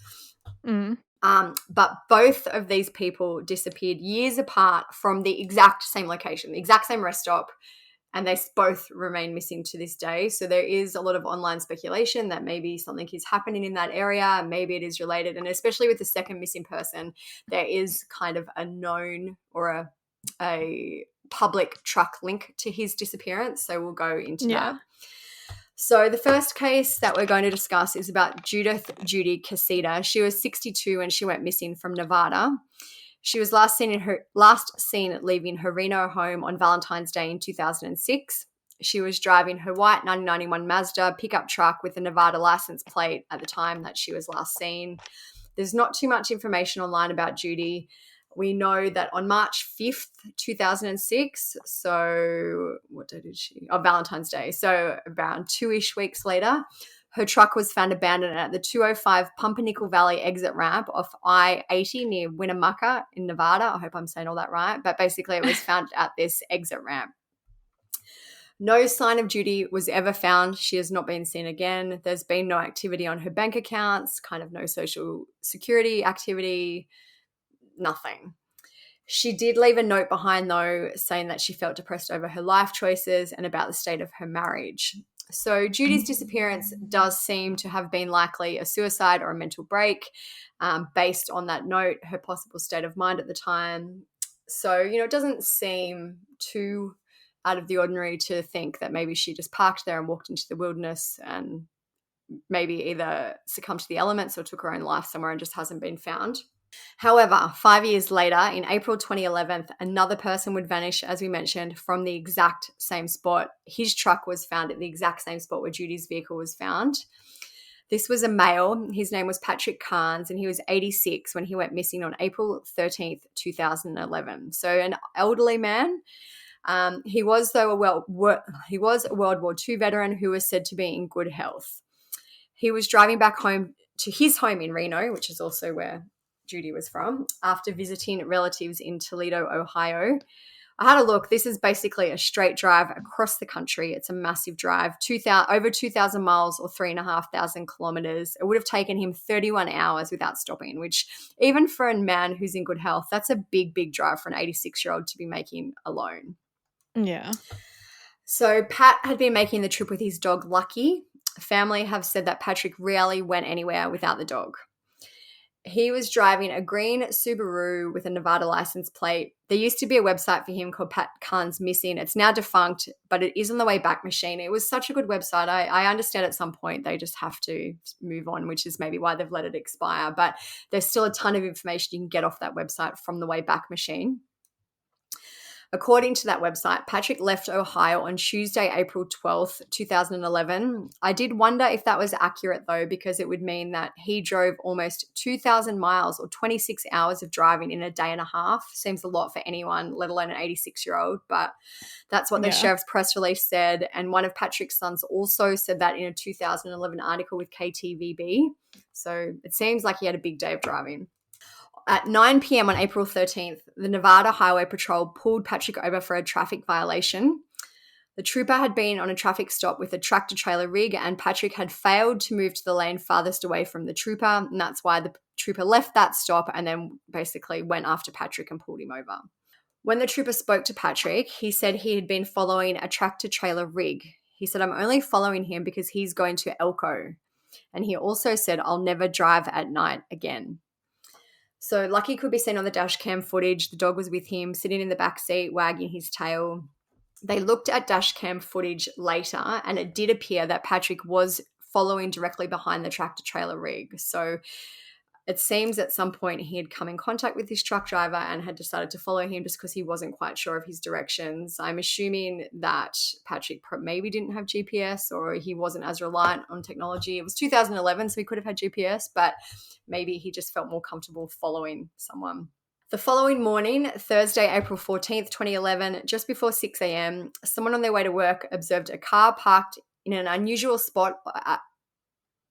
But both of these people disappeared years apart from the exact same location, the exact same rest stop, and they both remain missing to this day. So there is a lot of online speculation that maybe something is happening in that area, maybe it is related, and especially with the second missing person, there is kind of a known or a public truck link to his disappearance. So we'll go into that. So the first case that we're going to discuss is about Judith Judy Casida. She was 62 and she went missing from Nevada. She was last seen leaving her Reno home on Valentine's Day in 2006. She was driving her white 1991 Mazda pickup truck with a Nevada license plate at the time that she was last seen. There's not too much information online about Judy. We know that on March 5th, 2006, so what day did she? Oh, Valentine's Day. So around 2-ish weeks later, her truck was found abandoned at the 205 Pumpernickel Valley exit ramp off I-80 near Winnemucca in Nevada. I hope I'm saying all that right. But basically it was found at this exit ramp. No sign of Judy was ever found. She has not been seen again. There's been no activity on her bank accounts, kind of no social security activity, nothing. She did leave a note behind, though, saying that she felt depressed over her life choices and about the state of her marriage. So Judy's disappearance does seem to have been likely a suicide or a mental break, based on that note, her possible state of mind at the time. So, it doesn't seem too out of the ordinary to think that maybe she just parked there and walked into the wilderness and maybe either succumbed to the elements or took her own life somewhere and just hasn't been found. However, 5 years later, in April 2011, another person would vanish, as we mentioned, from the exact same spot. His truck was found at the exact same spot where Judy's vehicle was found. This was a male. His name was Patrick Carnes, and he was 86 when he went missing on April 13th, 2011. So an elderly man. He was a World War II veteran who was said to be in good health. He was driving back home to his home in Reno, which is also where Judy was from, after visiting relatives in Toledo, Ohio. I had a look. This is basically a straight drive across the country. It's a massive drive, over 2,000 miles or 3,500 kilometers. It would have taken him 31 hours without stopping, which even for a man who's in good health, that's a big, big drive for an 86-year-old to be making alone. Yeah. So Pat had been making the trip with his dog, Lucky. Family have said that Patrick rarely went anywhere without the dog. He was driving a green Subaru with a Nevada license plate. There used to be a website for him called Pat Carnes Missing. It's now defunct, but it is on the Wayback Machine. It was such a good website. I understand at some point they just have to move on, which is maybe why they've let it expire. But there's still a ton of information you can get off that website from the Wayback Machine. According to that website, Patrick left Ohio on Tuesday, April 12th, 2011. I did wonder if that was accurate, though, because it would mean that he drove almost 2,000 miles or 26 hours of driving in a day and a half. Seems a lot for anyone, let alone an 86-year-old, but that's what the sheriff's press release said. And one of Patrick's sons also said that in a 2011 article with KTVB. So it seems like he had a big day of driving. At 9 p.m. on April 13th, the Nevada Highway Patrol pulled Patrick over for a traffic violation. The trooper had been on a traffic stop with a tractor-trailer rig, and Patrick had failed to move to the lane farthest away from the trooper, and that's why the trooper left that stop and then basically went after Patrick and pulled him over. When the trooper spoke to Patrick, he said he had been following a tractor-trailer rig. He said, "I'm only following him because he's going to Elko." And he also said, "I'll never drive at night again." So Lucky could be seen on the dash cam footage. The dog was with him, sitting in the back seat, wagging his tail. They looked at dash cam footage later, and it did appear that Patrick was following directly behind the tractor-trailer rig. So it seems at some point he had come in contact with his truck driver and had decided to follow him just because he wasn't quite sure of his directions. I'm assuming that Patrick maybe didn't have GPS or he wasn't as reliant on technology. It was 2011, so he could have had GPS, but maybe he just felt more comfortable following someone. The following morning, Thursday, April 14th, 2011, just before 6 a.m., someone on their way to work observed a car parked in an unusual spot at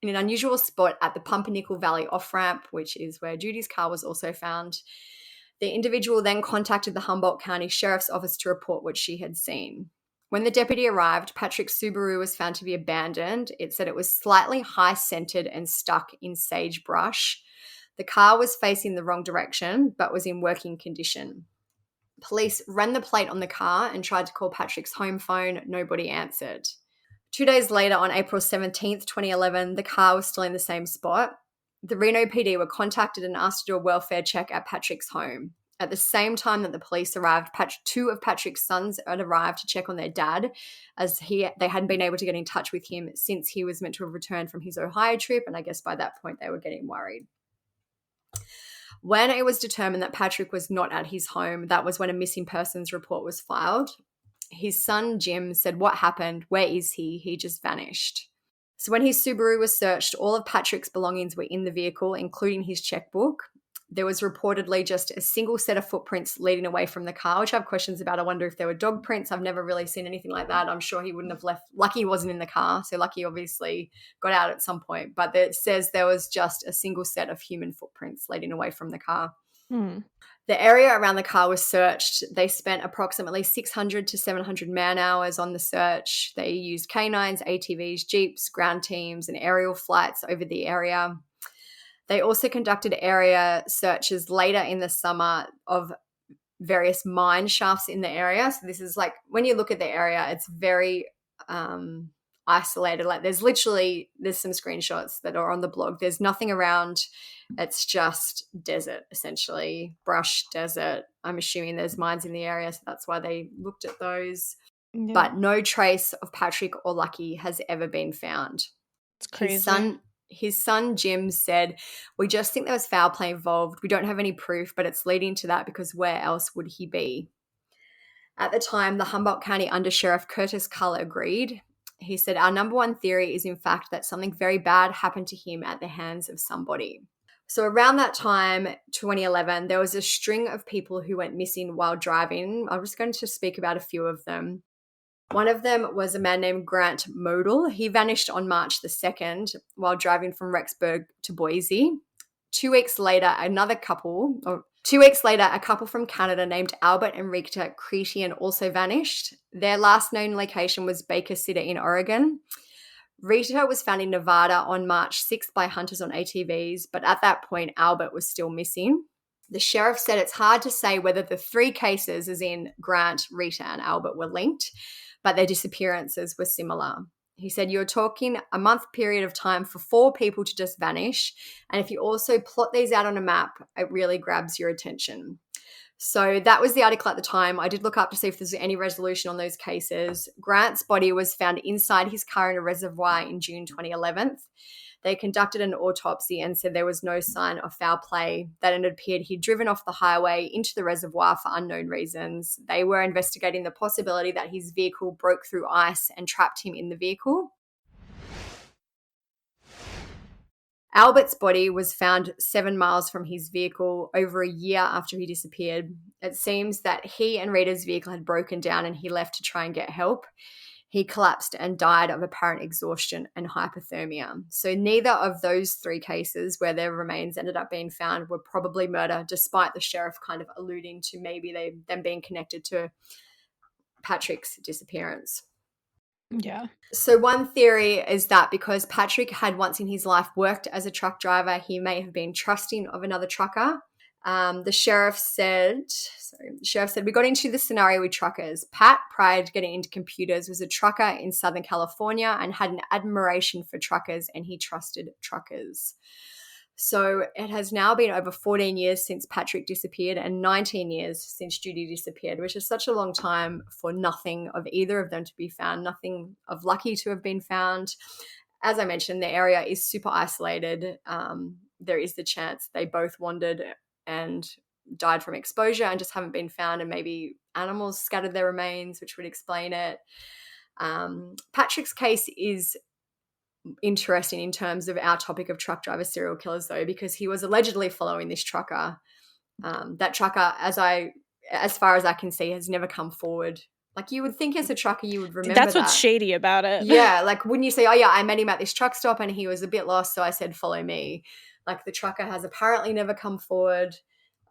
the Pumpernickel Valley off-ramp, which is where Judy's car was also found. The individual then contacted the Humboldt County Sheriff's Office to report what she had seen. When the deputy arrived, Patrick's Subaru was found to be abandoned. It said it was slightly high-scented and stuck in sagebrush. The car was facing the wrong direction, but was in working condition. Police ran the plate on the car and tried to call Patrick's home phone. Nobody answered. 2 days later, on April 17th, 2011, the car was still in the same spot. The Reno PD were contacted and asked to do a welfare check at Patrick's home. At the same time that the police arrived, two of Patrick's sons had arrived to check on their dad, as they hadn't been able to get in touch with him since he was meant to have returned from his Ohio trip, and I guess by that point they were getting worried. When it was determined that Patrick was not at his home, that was when a missing persons report was filed. His son, Jim, said, "What happened? Where is he? He just vanished." So when his Subaru was searched, all of Patrick's belongings were in the vehicle, including his checkbook. There was reportedly just a single set of footprints leading away from the car, which I have questions about. I wonder if there were dog prints. I've never really seen anything like that. I'm sure he wouldn't have left. Lucky wasn't in the car, so Lucky obviously got out at some point. But it says there was just a single set of human footprints leading away from the car. The area around the car was searched. They spent approximately 600 to 700 man-hours on the search. They used canines, ATVs, jeeps, ground teams, and aerial flights over the area. They also conducted area searches later in the summer of various mine shafts in the area. So this is like, when you look at the area, it's very isolated. Like there's some screenshots that are on the blog. There's nothing around. It's just desert, essentially. Brush, desert. I'm assuming there's mines in the area, so that's why they looked at those. Yeah. But no trace of Patrick or Lucky has ever been found. It's crazy. His son Jim said, "We just think there was foul play involved. We don't have any proof, but it's leading to that because where else would he be?" At the time, the Humboldt County Undersheriff Curtis Cull agreed. He said, "Our number one theory is in fact that something very bad happened to him at the hands of somebody." So around that time, 2011, there was a string of people who went missing while driving. I'm just going to speak about a few of them. One of them was a man named Grant Modal. He vanished on March the 2nd while driving from Rexburg to Boise. 2 weeks later, a couple from Canada named Albert and Rita Cretian also vanished. Their last known location was Casida in Oregon. Rita was found in Nevada on March 6th by hunters on ATVs, but at that point, Albert was still missing. The sheriff said it's hard to say whether the three cases, as in Grant, Rita, and Albert, were linked, but their disappearances were similar. He said, "You're talking a month period of time for 4 people to just vanish. And if you also plot these out on a map, it really grabs your attention." So that was the article at the time. I did look up to see if there's any resolution on those cases. Grant's body was found inside his car in a reservoir in June 2011. They conducted an autopsy and said there was no sign of foul play, that it appeared he'd driven off the highway into the reservoir for unknown reasons. They were investigating the possibility that his vehicle broke through ice and trapped him in the vehicle. Albert's body was found 7 miles from his vehicle over a year after he disappeared. It seems that he and Rita's vehicle had broken down and he left to try and get help. He collapsed and died of apparent exhaustion and hypothermia. So neither of those 3 cases where their remains ended up being found were probably murder, despite the sheriff kind of alluding to maybe them being connected to Patrick's disappearance. Yeah. So one theory is that because Patrick had once in his life worked as a truck driver, he may have been trusting of another trucker. The sheriff said, "We got into the scenario with truckers. Pat, prior to getting into computers, was a trucker in Southern California and had an admiration for truckers, and he trusted truckers." So it has now been over 14 years since Patrick disappeared and 19 years since Judy disappeared, which is such a long time for nothing of either of them to be found, nothing of Lucky to have been found. As I mentioned, the area is super isolated. There is the chance they both wandered and died from exposure and just haven't been found, and maybe animals scattered their remains, which would explain it. Patrick's case is interesting in terms of our topic of truck driver serial killers, though, because he was allegedly following this trucker. That trucker, as far as I can see, has never come forward. Like, you would think as a trucker you would remember That's what's shady about it. Yeah, like wouldn't you say, "Oh yeah, I met him at this truck stop and he was a bit lost, so I said follow me." Like, the trucker has apparently never come forward.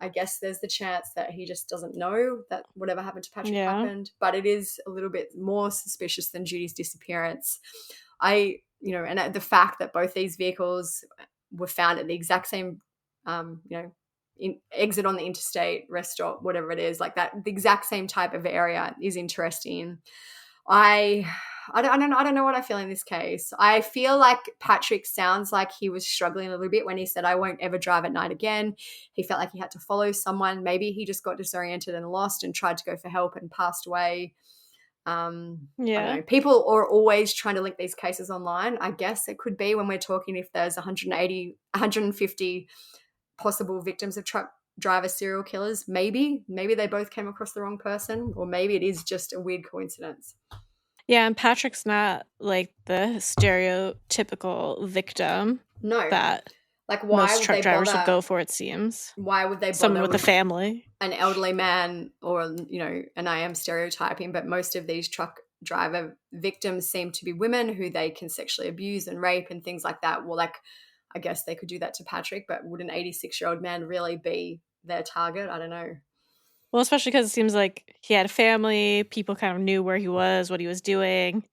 I guess there's the chance that he just doesn't know that whatever happened to Patrick happened, but it is a little bit more suspicious than Judy's disappearance. And the fact that both these vehicles were found at the exact same, exit on the interstate, rest stop, whatever it is, like that, the exact same type of area is interesting. I don't know what I feel in this case. I feel like Patrick sounds like he was struggling a little bit when he said, "I won't ever drive at night again." He felt like he had to follow someone. Maybe he just got disoriented and lost and tried to go for help and passed away. I don't know. People are always trying to link these cases online. I guess it could be when we're talking if there's 150 possible victims of truck driver serial killers. Maybe they both came across the wrong person, or maybe it is just a weird coincidence. Yeah, and Patrick's not like the stereotypical victim. No. That like why most would truck they drivers bother, would go for, it seems. Why would they bother someone with a family? An elderly man, or, and I am stereotyping, but most of these truck driver victims seem to be women who they can sexually abuse and rape and things like that. Well, like, I guess they could do that to Patrick, but would an 86-year-old man really be their target? I don't know. Well, especially because it seems like he had a family, people kind of knew where he was, what he was doing.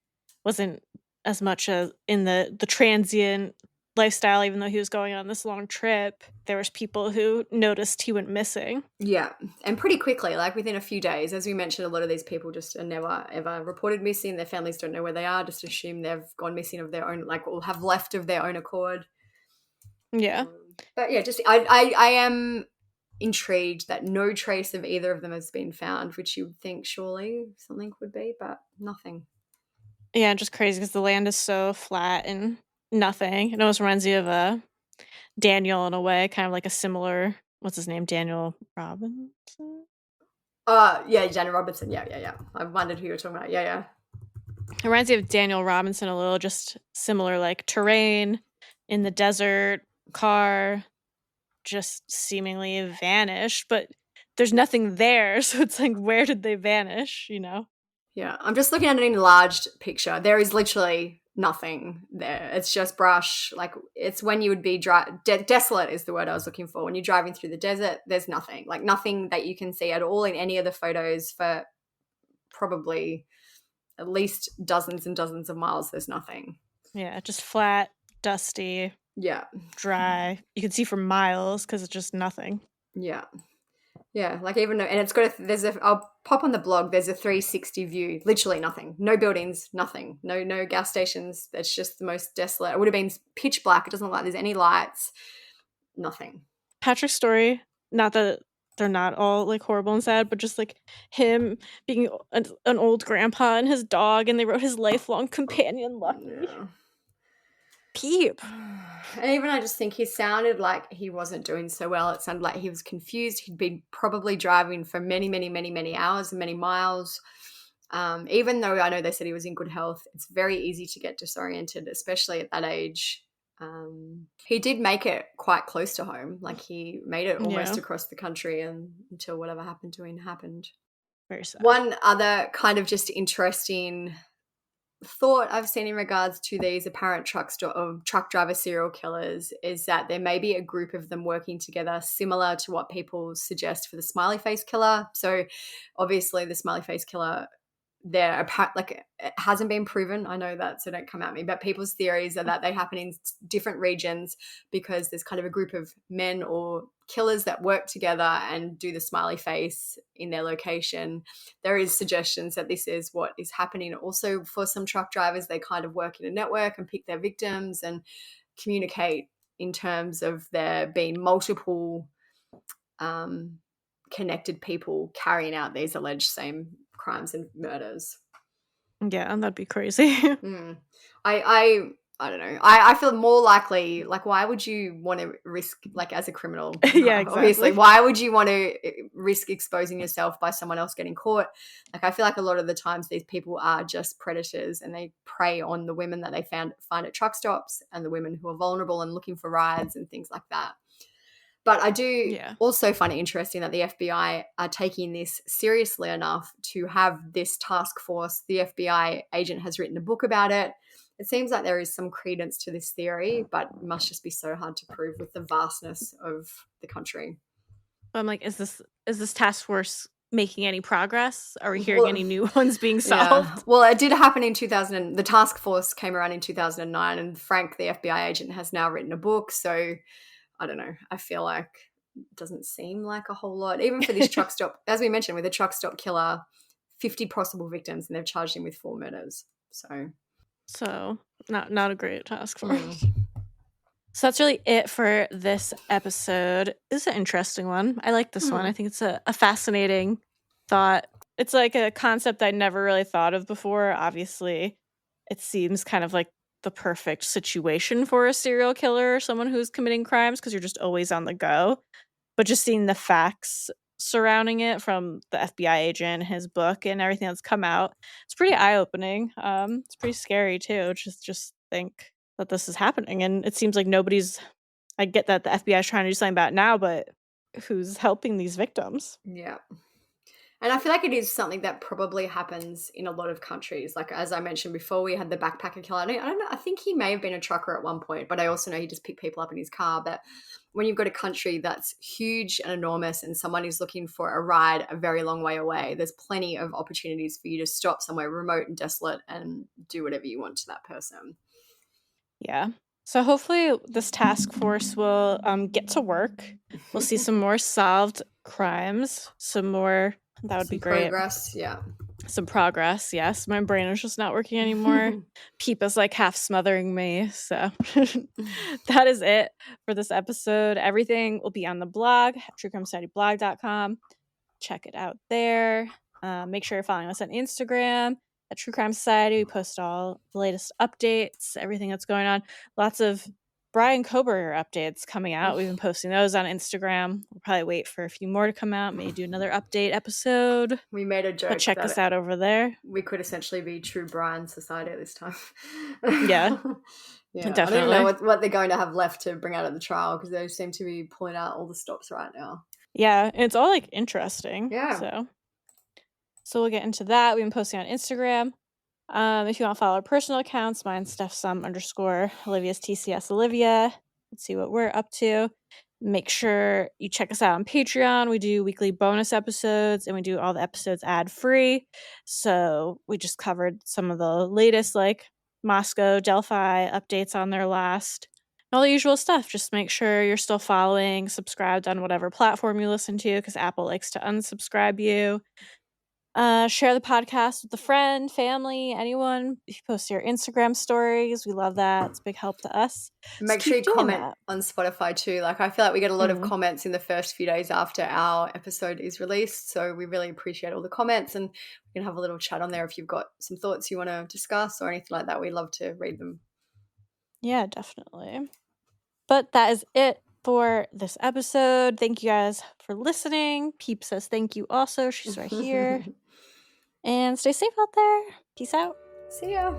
Wasn't as much as in the transient lifestyle, even though he was going on this long trip. There was people who noticed he went missing. Yeah, and pretty quickly, like within a few days. As we mentioned, a lot of these people just are never, ever reported missing. Their families don't know where they are, just assume they've gone missing of their own, like, or have left of their own accord. Yeah. But yeah, just I am intrigued that no trace of either of them has been found, which you would think surely something would be, but nothing. Yeah, just crazy because the land is so flat and nothing. It almost reminds me of Daniel in a way, kind of like a similar, what's his name? Daniel Robinson? Yeah, Jenna Robertson. Yeah. I wondered who you were talking about. Yeah. It reminds me of Daniel Robinson a little, just similar, like terrain in the desert, car just seemingly vanished, but there's nothing there. So it's like, where did they vanish? You know? Yeah, I'm just looking at an enlarged picture. There is literally nothing there. It's just brush. Like, it's when you would be desolate is the word I was looking for. When you're driving through the desert, there's nothing. Like, nothing that you can see at all in any of the photos for probably at least dozens and dozens of miles. There's nothing. Yeah, just flat, dusty, Yeah. dry. You can see for miles because it's just nothing. Yeah. Yeah, like even though, and it's got I'll pop on the blog, there's a 360 view, literally nothing. No buildings, nothing. No gas stations. It's just the most desolate. It would have been pitch black. It doesn't look like there's any lights. Nothing. Patrick's story, not that they're not all like horrible and sad, but just like him being an old grandpa and his dog, and they wrote his lifelong companion Lucky. Yeah. Peep. And even I just think he sounded like he wasn't doing so well. It sounded like he was confused. He'd been probably driving for many, many, many, many hours and many miles. Even though I know they said he was in good health, it's very easy to get disoriented, especially at that age. He did make it quite close to home. Like, he made it almost across the country until whatever happened to him happened. Very sad. One other kind of just interesting thought I've seen in regards to these apparent truck driver serial killers is that there may be a group of them working together, similar to what people suggest for the smiley face killer. So obviously the smiley face killer, it hasn't been proven. I know that, so don't come at me. But people's theories are that they happen in different regions because there's kind of a group of men or killers that work together and do the smiley face in their location. There is suggestions that this is what is happening. Also, for some truck drivers, they kind of work in a network and pick their victims and communicate in terms of there being multiple connected people carrying out these alleged same crimes and murders. Yeah, and that'd be crazy. I don't know. I feel more likely, like, why would you want to risk, like, as a criminal? Yeah, exactly. Obviously, why would you want to risk exposing yourself by someone else getting caught? Like, I feel like a lot of the times these people are just predators and they prey on the women that they find at truck stops and the women who are vulnerable and looking for rides and things like that. But I do also find it interesting that the FBI are taking this seriously enough to have this task force. The FBI agent has written a book about it. It seems like there is some credence to this theory, but it must just be so hard to prove with the vastness of the country. I'm like, is this task force making any progress? Are we hearing any new ones being solved? Yeah. Well, it did happen in 2000. The task force came around in 2009, and Frank, the FBI agent, has now written a book. So I don't know. I feel like it doesn't seem like a whole lot. Even for this truck stop, as we mentioned, with a truck stop killer, 50 possible victims, and they've charged him with 4 murders. So not a great task force. So that's really it for this episode. This is an interesting one. I like this one. I think it's a fascinating thought. It's like a concept I never really thought of before. Obviously, it seems kind of like the perfect situation for a serial killer or someone who's committing crimes because you're just always on the go. But just seeing the facts surrounding it from the FBI agent, his book, and everything that's come out, it's pretty eye-opening. It's pretty scary too. Just think that this is happening, and it seems like I get that the FBI is trying to do something about it now, but who's helping these victims? Yeah. And I feel like it is something that probably happens in a lot of countries. Like, as I mentioned before, we had the backpacker killer. I don't know. I think he may have been a trucker at one point, but I also know he just picked people up in his car. But when you've got a country that's huge and enormous and someone is looking for a ride a very long way away, there's plenty of opportunities for you to stop somewhere remote and desolate and do whatever you want to that person. Yeah. So hopefully this task force will get to work. We'll see some more solved crimes, some more. That would be great. Progress, yeah. Some progress, yes. My brain is just not working anymore. Peepa's like half smothering me. So that is it for this episode. Everything will be on the blog, truecrimesocietyblog.com. Check it out there. Make sure you're following us on Instagram. at True Crime Society. We post all the latest updates, everything that's going on. Lots of Brian Koberger updates coming out. We've been posting those on Instagram. We'll probably wait for a few more to come out. Maybe do another update episode. We made a joke. But check us out over there. We could essentially be True Brian Society at this time. Yeah. Yeah, Definitely. I don't even know what they're going to have left to bring out at the trial, because they seem to be pulling out all the stops right now. Yeah, it's all like interesting. Yeah. So we'll get into that. We've been posting on Instagram. If you want to follow our personal accounts, mine's _, Olivia's TCS Olivia. Let's see what we're up to. Make sure you check us out on Patreon. We do weekly bonus episodes, and we do all the episodes ad-free. So we just covered some of the latest, like Moscow, Delphi updates on their last. All the usual stuff. Just make sure you're still following, subscribed on whatever platform you listen to, because Apple likes to unsubscribe you. Share the podcast with a friend, family, anyone. If you post your Instagram stories, we love that. It's a big help to us. Make sure you comment on Spotify too. Like, I feel like we get a lot of comments in the first few days after our episode is released. So we really appreciate all the comments, and we can have a little chat on there if you've got some thoughts you want to discuss or anything like that. We love to read them. Yeah, definitely. But that is it for this episode. Thank you guys for listening. Peep says thank you also. She's right here. And stay safe out there. Peace out. See ya.